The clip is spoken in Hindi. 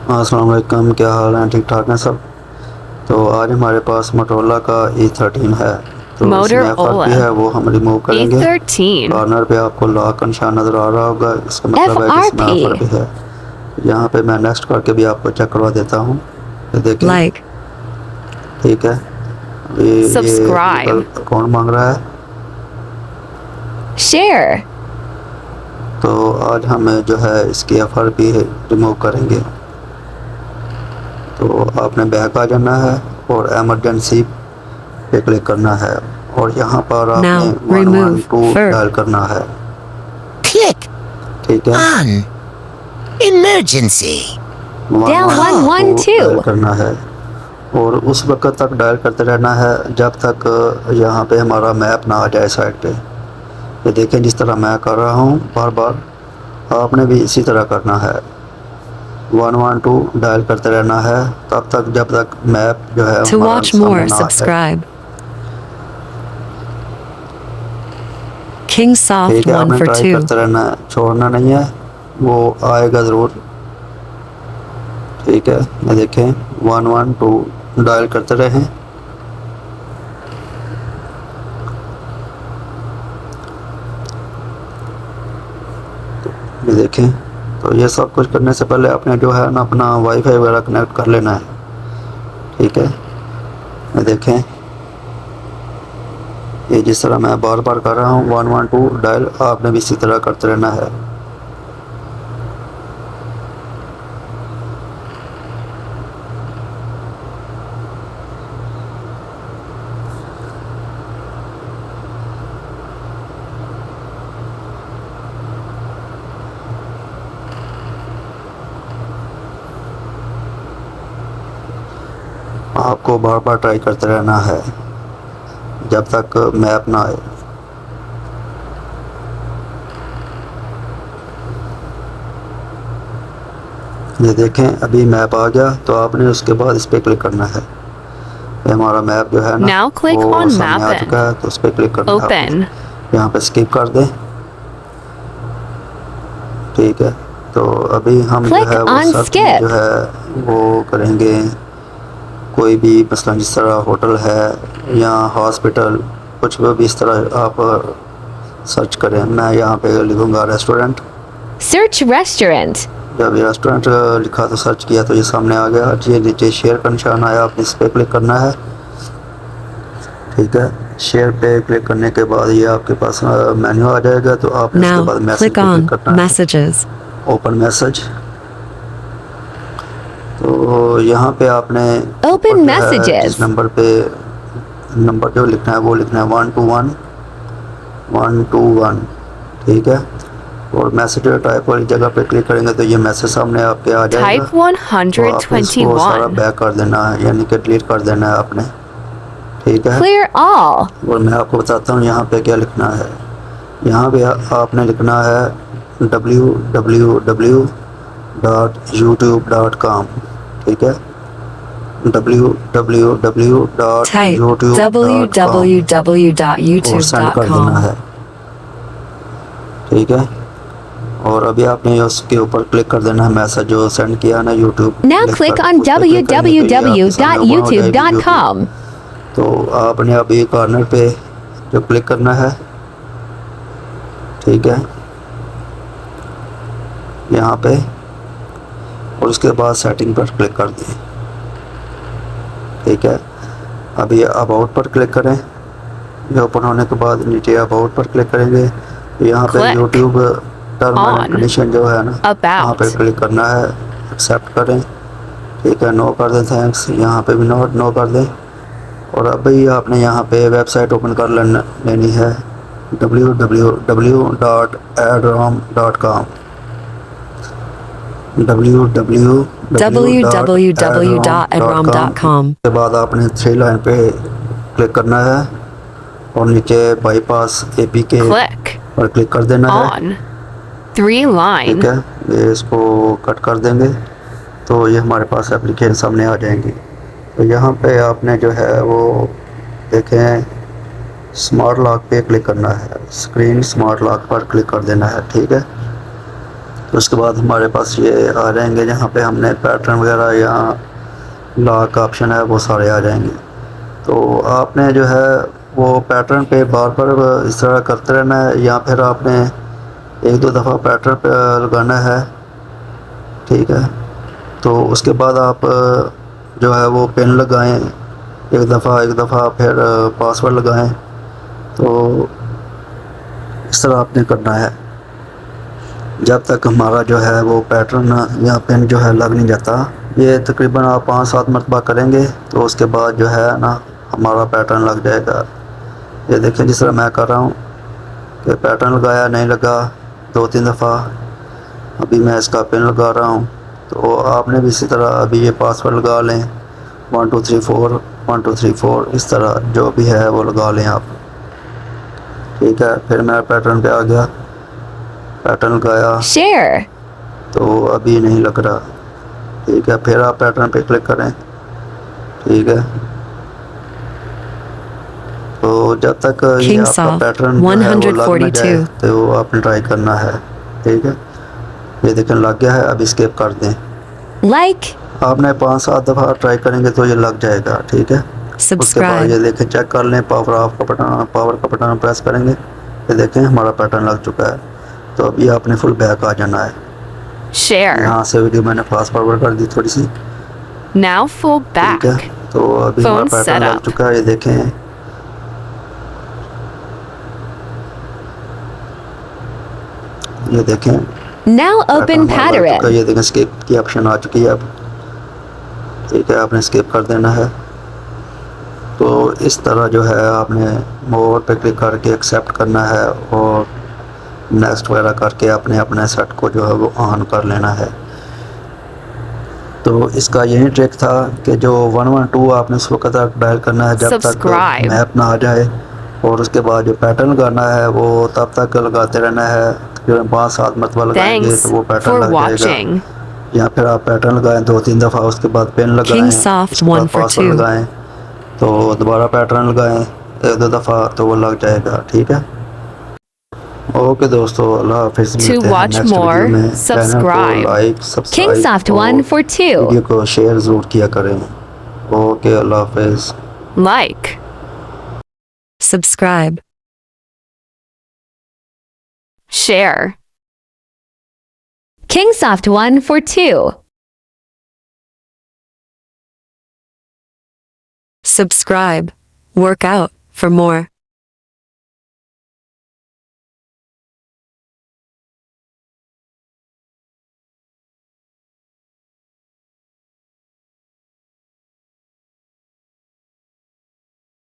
अस्सलाम वालेकुम, क्या हाल है? ठीक ठाक हैं सब। तो आज हमारे पास मोटोरोला का E13 है। तो इसमें FRP Motorola है, वो हम रिमूव करेंगे। E13 कॉर्नर पे आपको लॉक का निशान नज़र आ रहा होगा, इसका मतलब है कि इसमें FRP. FRP है। यहाँ पे मैं नेक्स्ट करके भी आपको चेक करवा देता हूँ। ये देखें, Like, ठीक है। ये गूगल subscribe, अकाउंट मांग रहा है। share. तो आज हम जो है इसकी FRP रिमूव करेंगे। तो आपने बैक आ जाना है और एमरजेंसी पे क्लिक करना है और यहाँ पर आपने Now remove 112 Frp. डायल करना है। Click ठीक है, on emergency. Down 112 dial 112. करना है और उस वक्त तक डायल करते रहना है जब तक यहाँ पे हमारा मैप ना आ जाए साइड पे। ये देखें, जिस तरह मैं कर रहा हूँ बार बार, आपने भी इसी तरह करना है। 112 डायल करते रहना है तब तक जब तक मैप जो है To हमारा watch सामने more, ना आ जाए। subscribe. King Soft ठीक है, 1 आपने for ट्राई 2. करते रहना है, छोड़ना नहीं है, वो आएगा ज़रूर। ठीक है, ये देखें 112 डायल करते रहें। ये देखें, तो ये सब कुछ करने से पहले आपने जो है ना अपना वाईफाई वगैरह कनेक्ट कर लेना है। ठीक है, ये देखें, ये जिस तरह मैं बार बार कर रहा हूँ 112 डायल, आपने भी इसी तरह करते रहना है। आपको बार बार ट्राई करते रहना है जब तक मैप ना आए। ये देखें, अभी मैप आ गया, तो आपने उसके बाद इस पर क्लिक करना है। ये हमारा मैप जो है ना Now click वो on सामने आ Map चुका है, तो उस पर क्लिक करना है आपने। Open. यहाँ पे स्किप कर दें। ठीक है, तो अभी हम जो Click है वो on सर्च में जो Skip. है वो करेंगे कोई भी, मसलन जिस तरह होटल है या हॉस्पिटल, कुछ भी इस तरह आप सर्च करें। मैं यहाँ पे लिखूँगा रेस्टोरेंट। Search restaurant. जब ये रेस्टोरेंट लिखा तो सर्च किया तो ये सामने आ गया। ये नीचे शेयर का निशान आया, आपने इस पर क्लिक करना है। ठीक है, शेयर पे क्लिक करने के बाद ये आपके पास मेन्यू आ जाएगा, तो आपने उसके Now बाद मैसेज click पे क्लिक on करना है, Messages. Open message. तो यहाँ पे आपने Open जो है Messages. जिस नंबर पे नंबर जो लिखना है वो लिखना है 121 121। ठीक है, और मैसेज टाइप वाली जगह पे क्लिक करेंगे तो ये मैसेज सामने आपके आ जाएगा। Type तो आपने इसको सारा 121. बैक कर देना है, यानी कि डिलीट कर देना है आपने। ठीक है, Clear all. और मैं आपको बताता हूँ यहाँ पे क्या लिखना है। यहाँ पे आपने लिखना है www.youtube.com। ठीक है, Type www.youtube.com और सेंड कर देना www.youtube.com. है। ठीक है, और अभी आपने उसके ऊपर क्लिक कर देना है, मैसेज जो सेंड किया है ना YouTube. Now click on www.youtube.com. तो आपने अभी कॉर्नर पे जो क्लिक करना है। ठीक है, यहाँ पे, और उसके बाद सेटिंग पर क्लिक कर दें। ठीक है, अभी अबाउट पर क्लिक करें। ये ओपन होने के बाद नीचे अबाउट पर क्लिक करेंगे, तो यहाँ पे Click YouTube term and on condition जो है ना, वहाँ पे About. क्लिक करना है, एक्सेप्ट करें। ठीक है, नो कर दें, थैंक्स, यहाँ पे भी नो कर दें। और अभी आपने यहाँ पे वेबसाइट ओपन कर लेनी है www.adrom.com www.adrom.com. के बाद आपने 3 लाइन पे क्लिक करना है और नीचे बाईपास APK Click पर क्लिक कर देना है। on 3 line. ठीक है, ये इसको कट कर देंगे तो ये हमारे पास एप्लीकेशन सामने आ जाएंगी। तो यहाँ पे आपने जो है वो देखें, स्मार्ट लॉक पे क्लिक करना है, स्क्रीन स्मार्ट लॉक पर क्लिक कर देना है। ठीक है, तो उसके बाद हमारे पास ये आ जाएंगे जहाँ पे हमने पैटर्न वगैरह या लॉक का ऑप्शन है वो सारे आ जाएंगे। तो आपने जो है वो पैटर्न पे बार बार इस तरह करते रहना है, या फिर आपने एक दो दफ़ा पैटर्न पे लगाना है, ठीक है। तो उसके बाद आप जो है वो पिन लगाएं एक दफ़ा, फिर पासवर्ड लगाएं। तो इस तरह आपने करना है जब तक हमारा जो है वो पैटर्न या पिन जो है लग नहीं जाता। ये तकरीबन आप 5-7 मरतबा करेंगे तो उसके बाद जो है ना हमारा पैटर्न लग जाएगा। ये देखें जिस तरह मैं कर रहा हूँ कि पैटर्न लगाया, नहीं लगा, 2-3 दफ़ा, अभी मैं इसका पिन लगा रहा हूँ। तो आपने भी इसी तरह अभी ये पासवर्ड लगा लें 1 2 3 4 1 2 3 4, इस तरह जो भी है वो लगा लें आप, ठीक है। फिर मैं पैटर्न पे आ गया, पैटर्न लगाया Share. तो अभी नहीं लग रहा, ठीक है। फिर आप पैटर्न पे क्लिक करें, ठीक है। तो जब तक ये आपका Kingsoft पैटर्न जो है वो लग न जाए 142. तो वो आपने ट्राई करना है, ठीक है। ये देखें लग गया है, अब स्किप कर दें। Like. आपने 5-7 दफ़ा ट्राई करेंगे तो ये लग जाएगा, ठीक है। उसके बाद Subscribe. ये देखें चेक कर लें, पावर का बटन प्रेस करेंगे, ये देखें हमारा पैटर्न लग चुका है। तो अभी आपने फुल बैक आ जाना है। Share. यहाँ से वीडियो मैंने फास्ट फॉरवर्ड कर दी थोड़ी सी, Now full ठीक है। back. तो अभी हमारा Phone पैटर्न लग setup. चुका है, ये देखें। ये देखें Now open पैटर्न हमारा लग चुका है, pattern. ये देखें स्किप की ऑप्शन आ चुकी है अब, ठीक है। आपने स्किप कर देना है। तो इस तरह जो है आपने मोर पे क्लिक करके एक्सेप्ट करना है और नेक्स्ट वगैरह करके आपने अपने सेट को जो है वो ऑन कर लेना है। तो इसका यही ट्रिक था कि जो 112 आपने उस वक्त तक डायल करना है जब तक Subscribe. मैप ना आ जाए, और उसके बाद जो पैटर्न लगाना है वो तब तक लगाते रहना है। तकरीबन 5-7 मरतबा लगाएंगे Thanks तो वो पैटर्न for लग जाएगा। watching. या फिर आप पैटर्न लगाएं 2-3 दफ़ा, उसके बाद पिन लगाएं, Kingsoft उसके बाद 1 for पासवर्ड 2. लगाएं, तो दोबारा पैटर्न लगाएं 1-2 दफ़ा तो वो लग जाएगा, ठीक है। ओके दोस्तों, अल्लाह हाफिज़, To मिलते हैं watch नेक्स्ट वीडियो more, में। चैनल को subscribe. लाइक सब्सक्राइब Kingsoft और 1 for 2. वीडियो को शेयर ज़रूर किया करें। ओके, अल्लाह हाफिज़। Like. Subscribe. Share. Kingsoft 1 for 2. Subscribe. Work out for more.